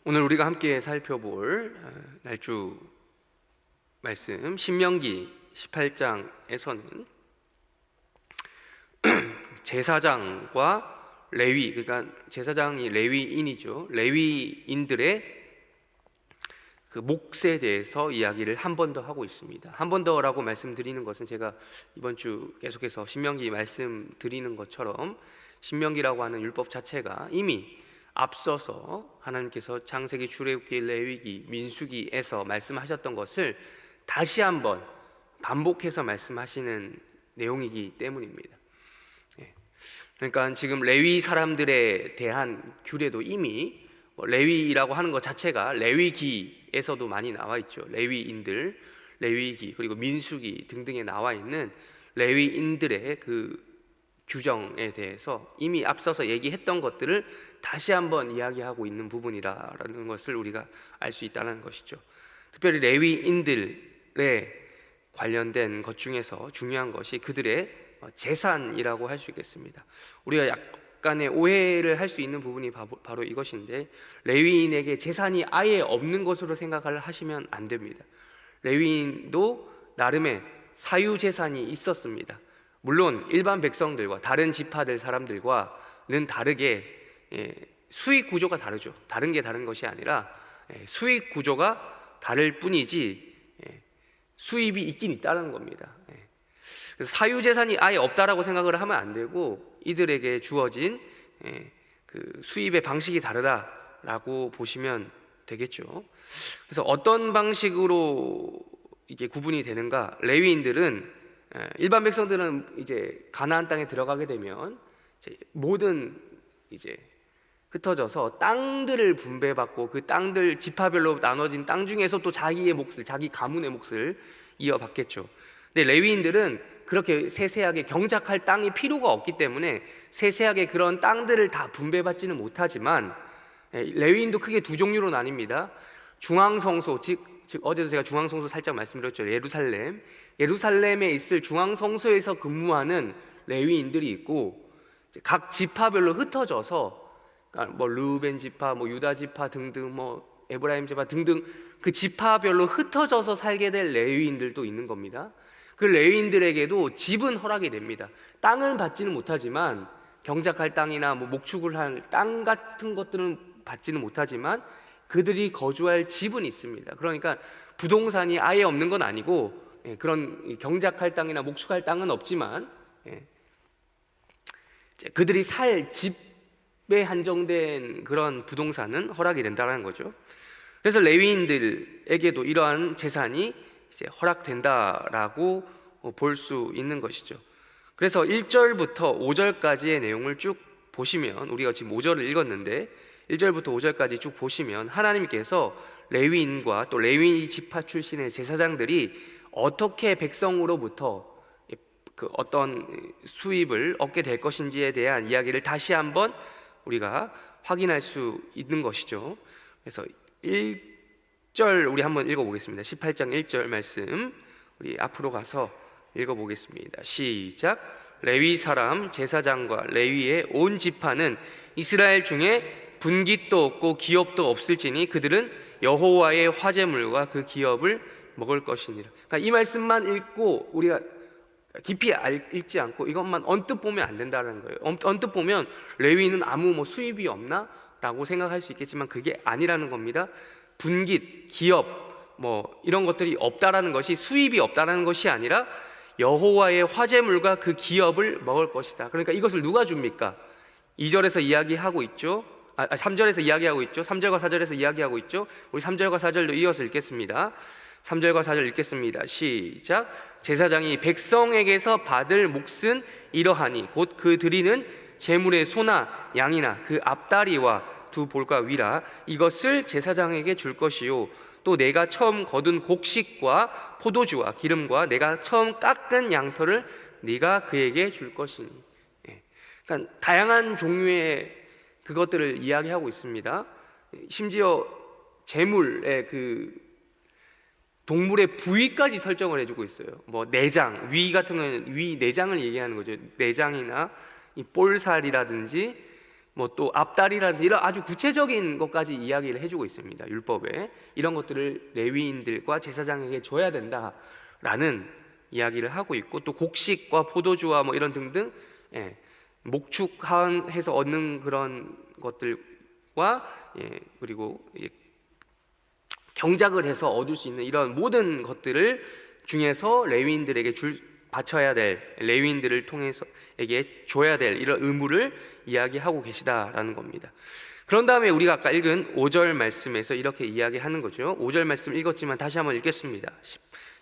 오늘 우리가 함께 살펴볼 날주 말씀 신명기 18장에서는 제사장과 레위, 그러니까 제사장이 레위인이죠. 레위인들의 그 몫에 대해서 이야기를 한 번 더 하고 있습니다. 한 번 더라고 말씀드리는 것은 제가 이번 주 계속해서 신명기 말씀드리는 것처럼 신명기라고 하는 율법 자체가 이미 앞서서 하나님께서 창세기, 출애굽기, 레위기, 민수기에서 말씀하셨던 것을 다시 한번 반복해서 말씀하시는 내용이기 때문입니다. 그러니까 지금 레위 사람들에 대한 규례도 이미 레위라고 하는 것 자체가 레위기에서도 많이 나와 있죠. 레위인들, 레위기, 그리고 민수기 등등에 나와 있는 레위인들의 그 규정에 대해서 이미 앞서서 얘기했던 것들을 다시 한번 이야기하고 있는 부분이라는 것을 우리가 알 수 있다는 것이죠. 특별히 레위인들에 관련된 것 중에서 중요한 것이 그들의 재산이라고 할 수 있겠습니다. 우리가 약간의 오해를 할 수 있는 부분이 바로 이것인데, 레위인에게 재산이 아예 없는 것으로 생각을 하시면 안 됩니다. 레위인도 나름의 사유재산이 있었습니다. 물론 일반 백성들과 다른 지파들 사람들과는 다르게 수익 구조가 다르죠. 다른 게 다른 것이 아니라 수익 구조가 다를 뿐이지 수입이 있긴 있다는 겁니다. 사유재산이 아예 없다라고 생각을 하면 안 되고, 이들에게 주어진 그 수입의 방식이 다르다라고 보시면 되겠죠. 그래서 어떤 방식으로 이게 구분이 되는가? 레위인들은 일반 백성들은 이제 가나안 땅에 들어가게 되면 이제 모든 이제 흩어져서 땅들을 분배받고 그 땅들 지파별로 나눠진 땅 중에서 또 자기의 몫을, 자기 가문의 몫을 이어받겠죠. 근데 레위인들은 그렇게 세세하게 경작할 땅이 필요가 없기 때문에 세세하게 그런 땅들을 다 분배받지는 못하지만, 레위인도 크게 두 종류로 나뉩니다. 중앙성소, 즉 어제도 제가 중앙성소 살짝 말씀드렸죠. 예루살렘에 있을 중앙성소에서 근무하는 레위인들이 있고, 각 지파별로 흩어져서 뭐 르우벤 지파, 뭐 유다 지파 등등, 뭐 에브라임 지파 등등 그 지파별로 흩어져서 살게 될 레위인들도 있는 겁니다. 그 레위인들에게도 집은 허락이 됩니다. 땅은 받지는 못하지만, 경작할 땅이나 뭐 목축을 할 땅 같은 것들은 받지는 못하지만 그들이 거주할 집은 있습니다. 그러니까 부동산이 아예 없는 건 아니고, 그런 경작할 땅이나 목축할 땅은 없지만 그들이 살 집에 한정된 그런 부동산은 허락이 된다는 거죠. 그래서 레위인들에게도 이러한 재산이 이제 허락된다라고 볼 수 있는 것이죠. 그래서 1절부터 5절까지의 내용을 쭉 보시면, 우리가 지금 5절을 읽었는데 1절부터 5절까지 쭉 보시면 하나님께서 레위인과 또 레위 지파 출신의 제사장들이 어떻게 백성으로부터 그 어떤 수입을 얻게 될 것인지에 대한 이야기를 다시 한번 우리가 확인할 수 있는 것이죠. 그래서 1절 우리 한번 읽어보겠습니다. 18장 1절 말씀 우리 앞으로 가서 읽어보겠습니다. 시작. 레위 사람 제사장과 레위의 온 지파는 이스라엘 중에 분깃도 없고 기업도 없을지니 그들은 여호와의 화제물과 그 기업을 먹을 것이니라. 그러니까 이 말씀만 읽고 우리가 깊이 읽지 않고 이것만 언뜻 보면 안 된다는 거예요. 언뜻 보면 레위는 아무 뭐 수입이 없나? 라고 생각할 수 있겠지만 그게 아니라는 겁니다. 분깃, 기업 뭐 이런 것들이 없다라는 것이, 수입이 없다라는 것이 아니라 여호와의 화제물과 그 기업을 먹을 것이다. 그러니까 이것을 누가 줍니까? 2절에서 이야기하고 있죠. 3절에서 이야기하고 있죠. 3절과 4절에서 이야기하고 있죠. 우리 3절과 4절로 이어서 읽겠습니다. 3절과 4절 읽겠습니다. 시작. 제사장이 백성에게서 받을 몫은 이러하니 곧 그 드리는 제물의 소나 양이나 그 앞다리와 두 볼과 위라 이것을 제사장에게 줄 것이요 또 내가 처음 거둔 곡식과 포도주와 기름과 내가 처음 깎은 양털을 네가 그에게 줄 것이니. 그러니까 다양한 종류의 그것들을 이야기하고 있습니다. 심지어 제물의 그 동물의 부위까지 설정을 해주고 있어요. 뭐 내장, 위 같은 경우는 위 내장을 얘기하는 거죠. 내장이나 이 볼살이라든지 뭐 또 앞다리라든지 이런 아주 구체적인 것까지 이야기를 해주고 있습니다. 율법에 이런 것들을 레위인들과 제사장에게 줘야 된다라는 이야기를 하고 있고, 또 곡식과 포도주와 뭐 이런 등등 목축해서 얻는 그런 것들과 그리고 경작을 해서 얻을 수 있는 이런 모든 것들을 중에서 레위인들에게 바쳐야 될, 레위인들을 통해서에게 줘야 될 이런 의무를 이야기하고 계시다라는 겁니다. 그런 다음에 우리가 아까 읽은 5절 말씀에서 이렇게 이야기하는 거죠. 5절 말씀 읽었지만 다시 한번 읽겠습니다.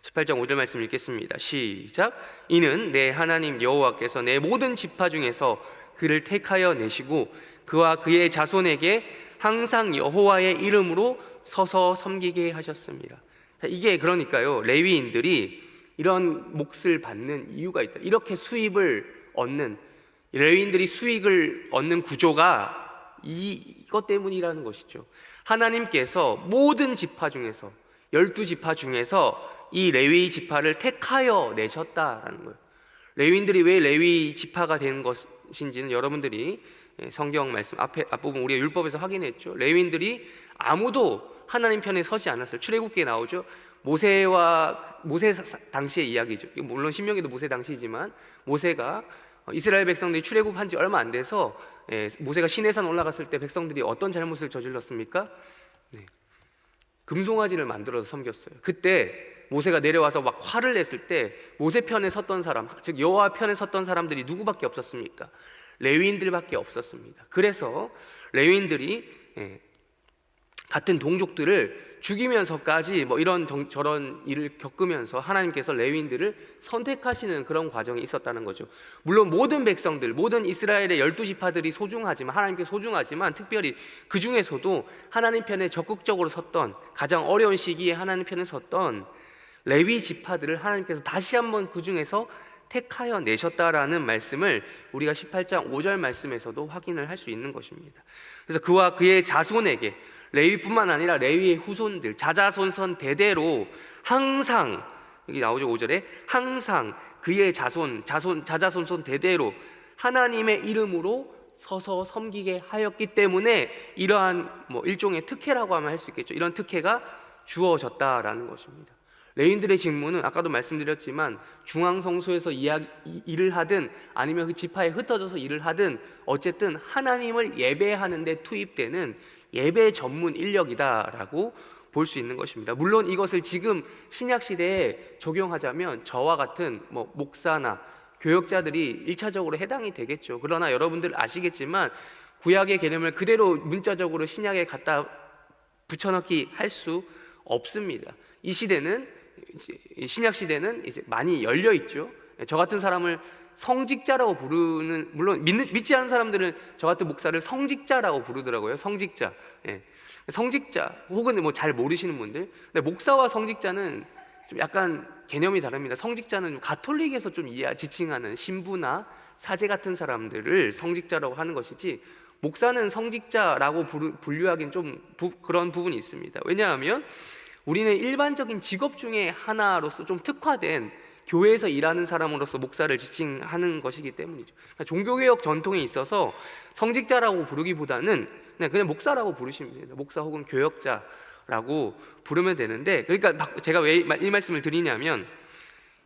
18장 5절 말씀 읽겠습니다. 시작. 이는 내 하나님 여호와께서 내 모든 지파 중에서 그를 택하여 내시고 그와 그의 자손에게 항상 여호와의 이름으로 서서 섬기게 하셨습니다. 자, 이게 그러니까요, 레위인들이 이런 몫을 받는 이유가 있다. 이렇게 수입을 얻는, 레위인들이 수익을 얻는 구조가 이것 때문이라는 것이죠. 하나님께서 모든 지파 중에서 12지파 중에서 이 레위 지파를 택하여 내셨다라는 거예요. 레위인들이 왜 레위 지파가 된 것인지는 여러분들이 성경 말씀 앞부분 우리가 율법에서 확인했죠. 레위인들이 아무도 하나님 편에 서지 않았어요. 출애굽기에 나오죠. 모세 당시의 이야기죠. 물론 신명기도 모세 당시이지만, 모세가 이스라엘 백성들이 출애굽한 지 얼마 안 돼서 모세가 시내산 올라갔을 때 백성들이 어떤 잘못을 저질렀습니까? 금송아지를 만들어서 섬겼어요. 그때 모세가 내려와서 막 화를 냈을 때 모세 편에 섰던 사람, 즉 여호와 편에 섰던 사람들이 누구밖에 없었습니까? 레위인들밖에 없었습니다. 그래서 레위인들이 같은 동족들을 죽이면서까지 뭐 이런 저런 일을 겪으면서 하나님께서 레위인들을 선택하시는 그런 과정이 있었다는 거죠. 물론 모든 백성들, 모든 이스라엘의 12지파들이 소중하지만, 하나님께 소중하지만, 특별히 그 중에서도 하나님 편에 적극적으로 섰던, 가장 어려운 시기에 하나님 편에 섰던 레위 지파들을 하나님께서 다시 한번 그 중에서 택하여 내셨다라는 말씀을 우리가 18장 5절 말씀에서도 확인을 할 수 있는 것입니다. 그래서 그와 그의 자손에게, 레위뿐만 아니라 레위의 후손들, 자자손손 대대로 항상, 여기 나오죠 5절에, 항상 그의 자자손손 대대로 하나님의 이름으로 서서 섬기게 하였기 때문에 이러한 뭐 일종의 특혜라고 하면 할 수 있겠죠. 이런 특혜가 주어졌다라는 것입니다. 레위인들의 직무는 아까도 말씀드렸지만 중앙성소에서 일을 하든 아니면 그 지파에 흩어져서 일을 하든 어쨌든 하나님을 예배하는 데 투입되는 예배 전문 인력이다라고 볼 수 있는 것입니다. 물론 이것을 지금 신약시대에 적용하자면 저와 같은 뭐 목사나 교역자들이 1차적으로 해당이 되겠죠. 그러나 여러분들 아시겠지만 구약의 개념을 그대로 문자적으로 신약에 갖다 붙여넣기 할 수 없습니다. 이 시대는, 신약 시대는 이제 많이 열려 있죠. 저 같은 사람을 성직자라고 부르는, 물론 믿지 않는 사람들은 저 같은 목사를 성직자라고 부르더라고요. 성직자. 성직자 혹은 뭐 잘 모르시는 분들. 근데 목사와 성직자는 좀 약간 개념이 다릅니다. 성직자는 가톨릭에서 좀 지칭하는 신부나 사제 같은 사람들을 성직자라고 하는 것이지, 목사는 성직자라고 분류하기는 좀 그런 부분이 있습니다. 왜냐하면 우리는 일반적인 직업 중에 하나로서 좀 특화된 교회에서 일하는 사람으로서 목사를 지칭하는 것이기 때문이죠. 그러니까 종교개혁 전통에 있어서 성직자라고 부르기보다는 그냥 목사라고 부르시면 됩니다. 목사 혹은 교역자라고 부르면 되는데, 그러니까 제가 왜 이 말씀을 드리냐면,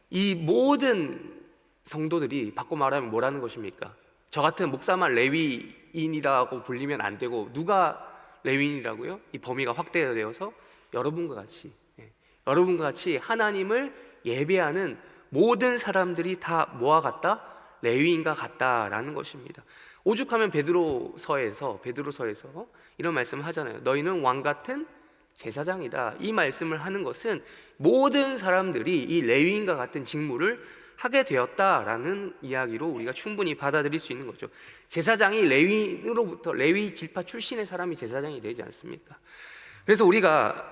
이 모든 성도들이 바꿔 말하면 뭐라는 것입니까? 저 같은 목사만 레위인이라고 불리면 안 되고, 누가 레위인이라고요? 이 범위가 확대되어서 여러분과 같이 하나님을 예배하는 모든 사람들이 다 뭐와 같다? 레위인과 같다라는 것입니다. 오죽하면 베드로서에서 이런 말씀을 하잖아요. 너희는 왕 같은 제사장이다. 이 말씀을 하는 것은 모든 사람들이 이 레위인과 같은 직무를 하게 되었다라는 이야기로 우리가 충분히 받아들일 수 있는 거죠. 제사장이 레위인으로부터, 레위 지파 출신의 사람이 제사장이 되지 않습니까? 그래서 우리가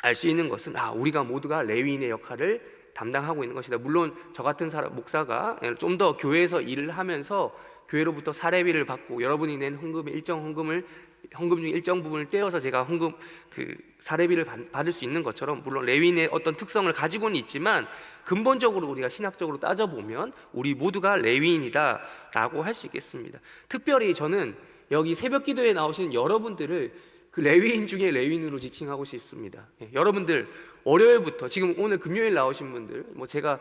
알 수 있는 것은 우리가 모두가 레위인의 역할을 담당하고 있는 것이다. 물론 저 같은 목사가 좀 더 교회에서 일을 하면서 교회로부터 사례비를 받고 여러분이 낸 헌금 중 일정 부분을 떼어서 제가 헌금 사례비를 받을 수 있는 것처럼, 물론 레위인의 어떤 특성을 가지고는 있지만 근본적으로 우리가 신학적으로 따져보면 우리 모두가 레위인이다라고 할 수 있겠습니다. 특별히 저는 여기 새벽기도에 나오신 여러분들을 그 레위인 중에 레위인으로 지칭하고 싶습니다. 여러분들 월요일부터 지금 오늘 금요일 나오신 분들, 제가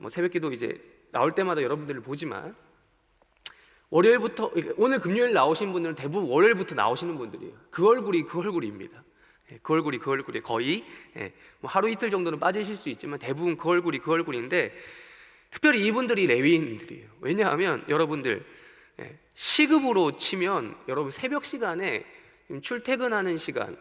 새벽기도 이제 나올 때마다 여러분들을 보지만 월요일부터 오늘 금요일 나오신 분들은 대부분 월요일부터 나오시는 분들이에요. 그 얼굴입니다. 그 얼굴이 거의 하루 이틀 정도는 빠지실 수 있지만 대부분 그 얼굴인데, 특별히 이분들이 레위인들이에요. 왜냐하면 여러분들 시급으로 치면 여러분 새벽 시간에 출퇴근하는 시간,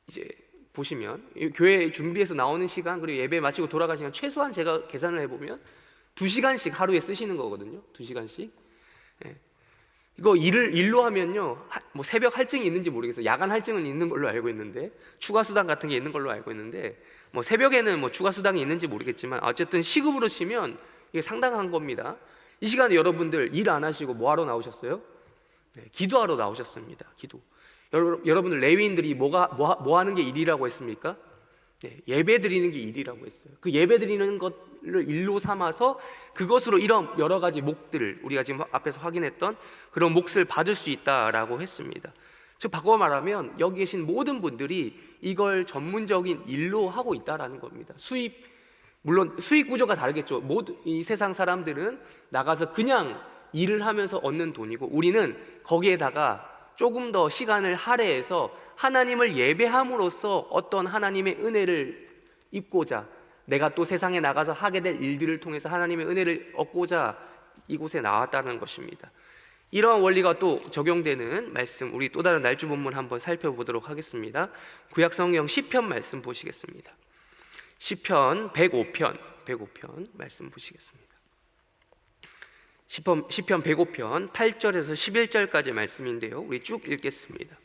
이제 보시면 교회 준비해서 나오는 시간, 그리고 예배 마치고 돌아가시는 시간, 최소한 제가 계산을 해보면 2시간씩 하루에 쓰시는 거거든요. 2시간씩. 이거 일로 하면요, 새벽 할증이 있는지 모르겠어요. 야간 할증은 있는 걸로 알고 있는데, 추가 수당 같은 게 있는 걸로 알고 있는데, 새벽에는 추가 수당이 있는지 모르겠지만 어쨌든 시급으로 치면 이게 상당한 겁니다. 이 시간에 여러분들 일 안 하시고 뭐 하러 나오셨어요? 기도하러 나오셨습니다. 기도. 여러분들 레위인들이 뭐 하는 게 일이라고 했습니까? 예배 드리는 게 일이라고 했어요. 그 예배 드리는 것을 일로 삼아서 그것으로 이런 여러 가지 목들을 우리가 지금 앞에서 확인했던 그런 몫을 받을 수 있다라고 했습니다. 즉 바꿔 말하면 여기 계신 모든 분들이 이걸 전문적인 일로 하고 있다라는 겁니다. 물론 수익 구조가 다르겠죠. 이 세상 사람들은 나가서 그냥 일을 하면서 얻는 돈이고, 우리는 거기에다가 조금 더 시간을 할애해서 하나님을 예배함으로써 어떤 하나님의 은혜를 입고자, 내가 또 세상에 나가서 하게 될 일들을 통해서 하나님의 은혜를 얻고자 이곳에 나왔다는 것입니다. 이러한 원리가 또 적용되는 말씀, 우리 또 다른 날주 본문 한번 살펴보도록 하겠습니다. 구약성경 시편 말씀 보시겠습니다. 시편 105편 말씀 보시겠습니다. 시편 105편 8절에서 11절까지 말씀인데요, 우리 쭉 읽겠습니다.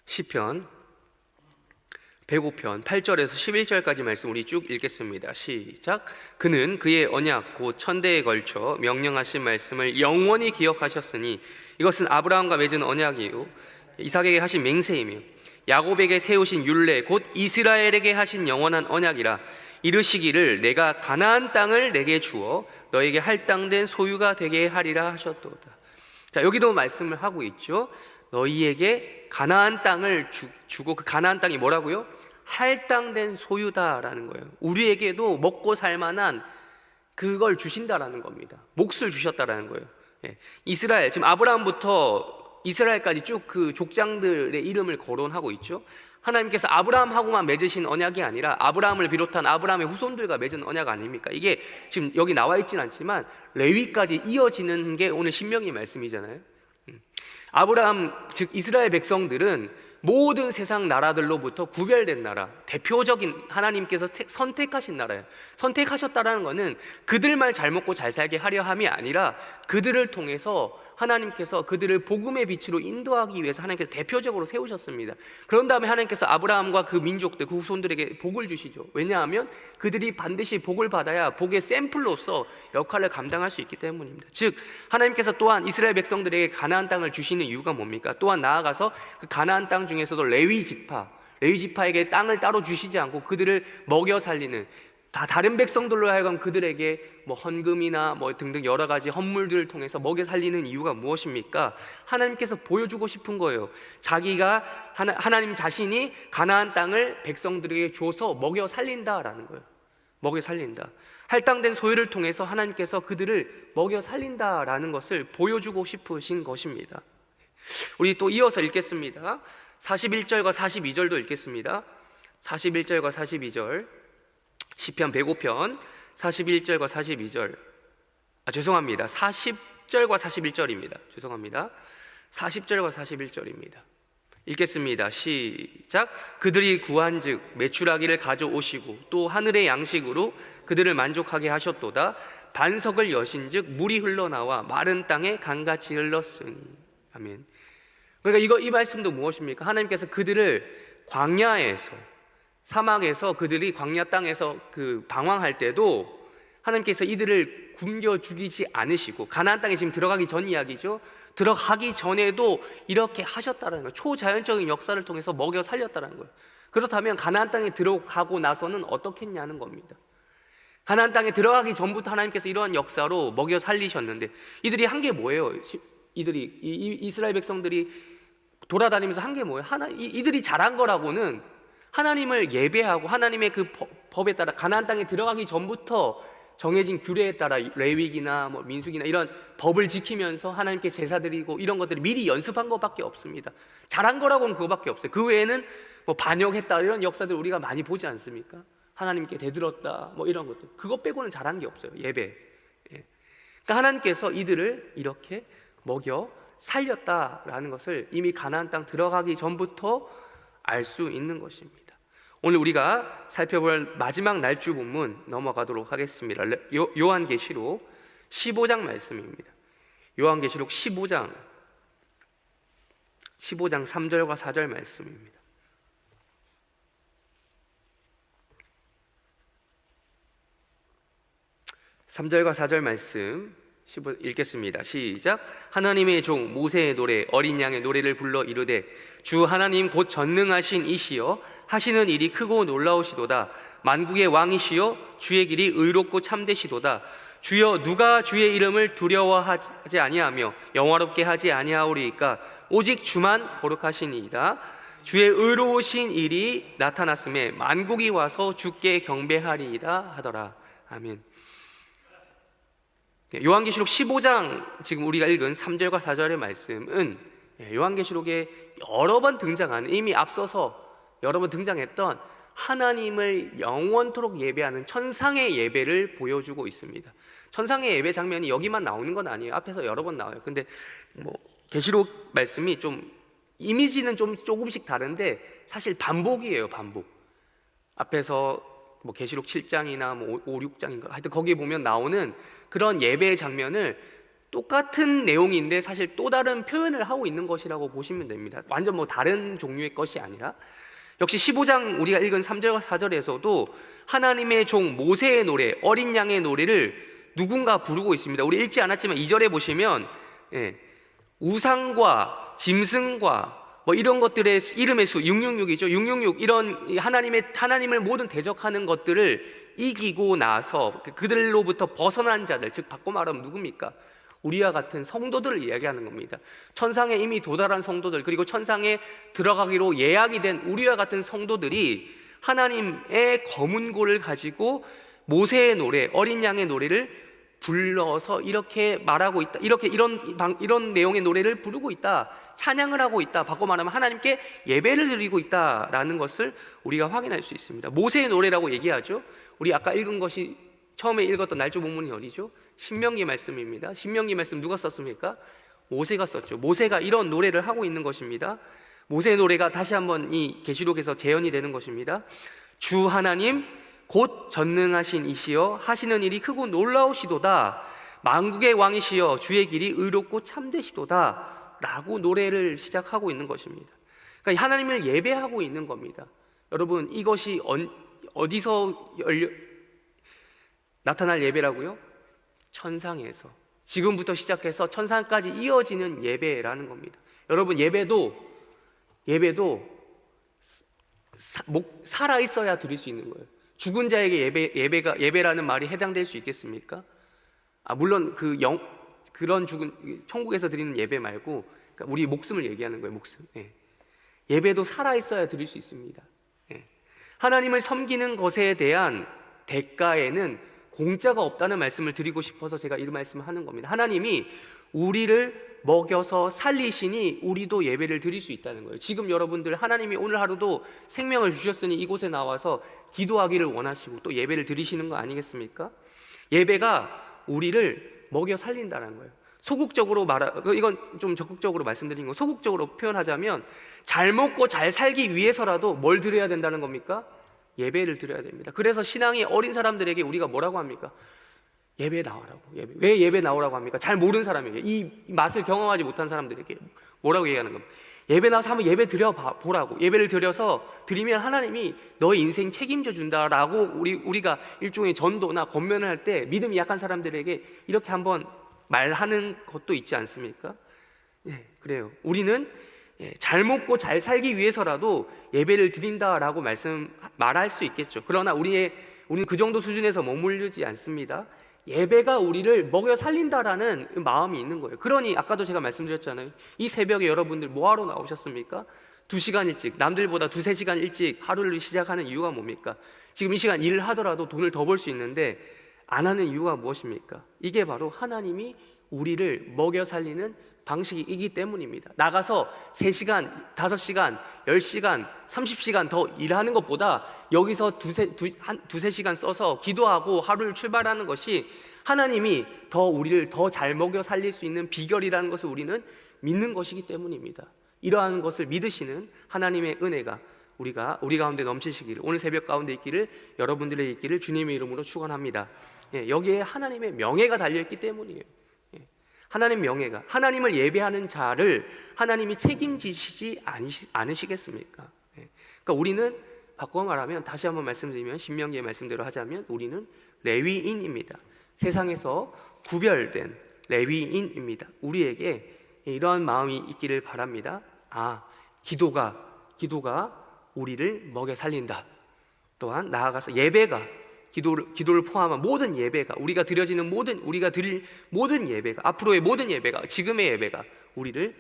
시편 105편 8절에서 11절까지 말씀 우리 쭉 읽겠습니다. 시작. 그는 그의 언약 곧 천대에 걸쳐 명령하신 말씀을 영원히 기억하셨으니 이것은 아브라함과 맺은 언약이요 이삭에게 하신 맹세이며 야곱에게 세우신 율례 곧 이스라엘에게 하신 영원한 언약이라. 이르시기를 내가 가나안 땅을 내게 주어 너에게 할당된 소유가 되게 하리라 하셨도다. 자, 여기도 말씀을 하고 있죠. 너희에게 가나안 땅을 주고, 그 가나안 땅이 뭐라고요? 할당된 소유다라는 거예요. 우리에게도 먹고 살만한 그걸 주신다라는 겁니다. 몫을 주셨다라는 거예요. 이스라엘, 지금 아브라함부터 이스라엘까지 쭉 그 족장들의 이름을 거론하고 있죠. 하나님께서 아브라함하고만 맺으신 언약이 아니라 아브라함을 비롯한 아브라함의 후손들과 맺은 언약 아닙니까? 이게 지금 여기 나와 있지는 않지만 레위까지 이어지는 게 오늘 신명기 말씀이잖아요. 아브라함, 즉 이스라엘 백성들은 모든 세상 나라들로부터 구별된 나라, 대표적인 하나님께서 선택하신 나라예요. 선택하셨다라는 것은 그들 말 잘 먹고 잘 살게 하려 함이 아니라 그들을 통해서 하나님께서 그들을 복음의 빛으로 인도하기 위해서 하나님께서 대표적으로 세우셨습니다. 그런 다음에 하나님께서 아브라함과 그 민족들, 그 후손들에게 복을 주시죠. 왜냐하면 그들이 반드시 복을 받아야 복의 샘플로서 역할을 감당할 수 있기 때문입니다. 즉 하나님께서 또한 이스라엘 백성들에게 가나안 땅을 주시는 이유가 뭡니까? 또한 나아가서 그 가나안 땅 중에서도 레위 지파에게 땅을 따로 주시지 않고 그들을 먹여 살리는, 다른 백성들로 하여금 그들에게 헌금이나 등등 여러 가지 헌물들을 통해서 먹여 살리는 이유가 무엇입니까? 하나님께서 보여주고 싶은 거예요. 자기가 하나님 자신이 가나안 땅을 백성들에게 줘서 먹여 살린다라는 거예요. 먹여 살린다. 할당된 소유를 통해서 하나님께서 그들을 먹여 살린다라는 것을 보여주고 싶으신 것입니다. 우리 또 이어서 읽겠습니다. 41절과 42절도 읽겠습니다. 41절과 42절, 시편 105편 41절과 42절, 죄송합니다. 40절과 41절입니다. 죄송합니다. 40절과 41절입니다. 읽겠습니다. 시작. 그들이 구한즉 메추라기를 가져오시고 또 하늘의 양식으로 그들을 만족하게 하셨도다. 반석을 여신즉 물이 흘러나와 마른 땅에 강같이 흘렀으니. 아멘. 그러니까 이 말씀도 무엇입니까? 하나님께서 그들을 광야에서, 사막에서, 그들이 광야 땅에서 그 방황할 때도 하나님께서 이들을 굶겨 죽이지 않으시고, 가나안 땅에 지금 들어가기 전 이야기죠. 들어가기 전에도 이렇게 하셨다는 거예요. 초자연적인 역사를 통해서 먹여 살렸다는 거예요. 그렇다면 가나안 땅에 들어가고 나서는 어떻겠냐는 겁니다. 가나안 땅에 들어가기 전부터 하나님께서 이러한 역사로 먹여 살리셨는데, 이들이 한 게 뭐예요? 이스라엘 백성들이 돌아다니면서 한 게 뭐예요? 이들이 잘한 거라고는 하나님을 예배하고 하나님의 그 법에 따라 가나안 땅에 들어가기 전부터 정해진 규례에 따라 레위기나 뭐 민수기나 이런 법을 지키면서 하나님께 제사 드리고 이런 것들을 미리 연습한 것밖에 없습니다. 잘한 거라고는 그거밖에 없어요. 그 외에는 뭐 반역했다 이런 역사들 우리가 많이 보지 않습니까? 하나님께 대들었다 뭐 이런 것도, 그것 빼고는 잘한 게 없어요. 예배. 예. 그러니까 하나님께서 이들을 이렇게 먹여 살렸다라는 것을 이미 가나안 땅 들어가기 전부터 알 수 있는 것입니다. 오늘 우리가 살펴볼 마지막 날주 본문 넘어가도록 하겠습니다. 요한계시록 15장 말씀입니다. 요한계시록 15장 3절과 4절 말씀입니다. (3절과 4절) 말씀 읽겠습니다. 시작. 하나님의 종 모세의 노래 어린 양의 노래를 불러 이르되 주 하나님 곧 전능하신 이시여 하시는 일이 크고 놀라우시도다. 만국의 왕이시여 주의 길이 의롭고 참되시도다. 주여 누가 주의 이름을 두려워하지 아니하며 영화롭게 하지 아니하오리이까 오직 주만 거룩하시니이다. 주의 의로우신 일이 나타났음에 만국이 와서 주께 경배하리이다 하더라. 아멘. 요한계시록 15장 지금 우리가 읽은 3절과 4절의 말씀은 요한계시록에 여러 번 등장하는, 이미 앞서서 여러 번 등장했던 하나님을 영원토록 예배하는 천상의 예배를 보여주고 있습니다. 천상의 예배 장면이 여기만 나오는 건 아니에요. 앞에서 여러 번 나와요. 근데 뭐 계시록 말씀이 좀 이미지는 좀 조금씩 다른데 사실 반복이에요. 반복. 앞에서 뭐 계시록 7장이나 뭐 5, 6장인가 하여튼 거기에 보면 나오는 그런 예배의 장면을 똑같은 내용인데 사실 또 다른 표현을 하고 있는 것이라고 보시면 됩니다. 완전 뭐 다른 종류의 것이 아니라, 역시 15장 우리가 읽은 3절과 4절에서도 하나님의 종 모세의 노래 어린 양의 노래를 누군가 부르고 있습니다. 우리 읽지 않았지만 2절에 보시면 우상과 짐승과 뭐 이런 것들의 이름의 수 666이죠. 666 이런 하나님을 모든 대적하는 것들을 이기고 나서 그들로부터 벗어난 자들, 즉 바꿔 말하면 누굽니까? 우리와 같은 성도들을 이야기하는 겁니다. 천상에 이미 도달한 성도들, 그리고 천상에 들어가기로 예약이 된 우리와 같은 성도들이 하나님의 검은고를 가지고 모세의 노래 어린 양의 노래를 불러서 이렇게 말하고 있다. 이런 내용의 노래를 부르고 있다. 찬양을 하고 있다. 바꿔 말하면 하나님께 예배를 드리고 있다라는 것을 우리가 확인할 수 있습니다. 모세의 노래라고 얘기하죠. 우리 아까 읽은 것이 처음에 읽었던 날조 본문이 어디죠? 신명기 말씀입니다. 신명기 말씀 누가 썼습니까? 모세가 썼죠. 모세가 이런 노래를 하고 있는 것입니다. 모세의 노래가 다시 한번 이 계시록에서 재현이 되는 것입니다. 주 하나님 곧 전능하신 이시여 하시는 일이 크고 놀라우시도다. 만국의 왕이시여 주의 길이 의롭고 참되시도다 라고 노래를 시작하고 있는 것입니다. 그러니까 하나님을 예배하고 있는 겁니다. 여러분, 이것이 어디서 나타날 예배라고요? 천상에서, 지금부터 시작해서 천상까지 이어지는 예배라는 겁니다. 여러분, 예배도 살아있어야 드릴 수 있는 거예요. 죽은 자에게 예배라는 말이 해당될 수 있겠습니까? 물론 그런 천국에서 드리는 예배 말고 우리 목숨을 얘기하는 거예요. 목숨. 예배도 살아있어야 드릴 수 있습니다. 하나님을 섬기는 것에 대한 대가에는 공짜가 없다는 말씀을 드리고 싶어서 제가 이 말씀을 하는 겁니다. 하나님이 우리를 먹여서 살리시니 우리도 예배를 드릴 수 있다는 거예요. 지금 여러분들 하나님이 오늘 하루도 생명을 주셨으니 이곳에 나와서 기도하기를 원하시고 또 예배를 드리시는 거 아니겠습니까? 예배가 우리를 먹여 살린다는 거예요. 소극적으로 이건 좀 적극적으로 말씀드린 거, 소극적으로 표현하자면 잘 먹고 잘 살기 위해서라도 뭘 드려야 된다는 겁니까? 예배를 드려야 됩니다. 그래서 신앙이 어린 사람들에게 우리가 뭐라고 합니까? 예배 나오라고. 왜 예배 나오라고 합니까? 잘 모르는 사람에게, 이 맛을 경험하지 못한 사람들에게 뭐라고 얘기하는 겁니까? 예배 나와서 한번 예배 드려 보라고. 예배를 드리면 하나님이 너의 인생 책임져 준다라고 우리가 일종의 전도나 권면을 할 때 믿음이 약한 사람들에게 이렇게 한번 말하는 것도 있지 않습니까? 예, 그래요. 우리는 잘 먹고 잘 살기 위해서라도 예배를 드린다라고 말할 수 있겠죠. 그러나 우리는 그 정도 수준에서 머무르지 않습니다. 예배가 우리를 먹여 살린다라는 마음이 있는 거예요. 그러니 아까도 제가 말씀드렸잖아요. 이 새벽에 여러분들 뭐하러 나오셨습니까? 2시간 일찍, 남들보다 2-3시간 일찍 하루를 시작하는 이유가 뭡니까? 지금 이 시간 일을 하더라도 돈을 더 벌 수 있는데 안 하는 이유가 무엇입니까? 이게 바로 하나님이 우리를 먹여 살리는 방식이기 때문입니다. 나가서 3시간, 5시간, 10시간, 30시간 더 일하는 것보다 여기서 2-3시간 써서 기도하고 하루를 출발하는 것이 하나님이 우리를 더 잘 먹여 살릴 수 있는 비결이라는 것을 우리는 믿는 것이기 때문입니다. 이러한 것을 믿으시는 하나님의 은혜가 우리 가운데 넘치시기를, 오늘 새벽 가운데 있기를, 여러분들의 있기를 주님의 이름으로 축원합니다. 여기에 하나님의 명예가 달려있기 때문이에요. 하나님 명예가, 하나님을 예배하는 자를 하나님이 책임지시지 않으시겠습니까? 그러니까 우리는 바꿔 말하면, 다시 한번 말씀드리면, 신명기의 말씀대로 하자면 우리는 레위인입니다. 세상에서 구별된 레위인입니다. 우리에게 이러한 마음이 있기를 바랍니다. 기도가 우리를 먹여 살린다. 또한 나아가서 예배가, 기도를 포함한 모든 예배가, 우리가 드릴 모든 예배가, 앞으로의 모든 예배가, 지금의 예배가 우리를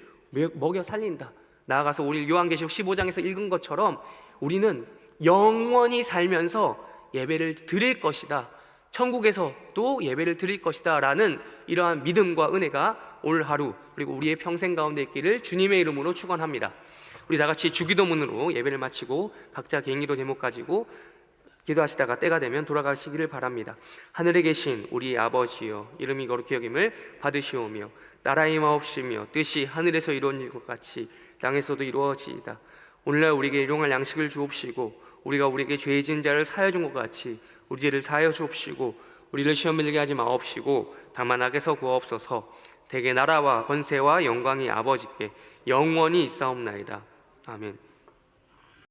먹여 살린다. 나아가서 우리 요한계시록 15장에서 읽은 것처럼 우리는 영원히 살면서 예배를 드릴 것이다, 천국에서도 예배를 드릴 것이다 라는 이러한 믿음과 은혜가 올 하루 그리고 우리의 평생 가운데 있기를 주님의 이름으로 축원합니다. 우리 다 같이 주기도문으로 예배를 마치고 각자 개인기도 제목 가지고 기도하시다가 때가 되면 돌아가시기를 바랍니다. 하늘에 계신 우리 아버지여, 이름이 거룩히 여김을 받으시오며 나라의 마옵시며 뜻이 하늘에서 이루어진 것 같이 땅에서도 이루어지이다. 오늘날 우리에게 일용할 양식을 주옵시고 우리가 우리에게 죄 지은 자를 사하여 준 것 같이 우리 죄를 사하여 주옵시고 우리를 시험에 들게 하지 마옵시고 다만 악에서 구하옵소서. 대개 나라와 권세와 영광이 아버지께 영원히 있사옵나이다. 아멘.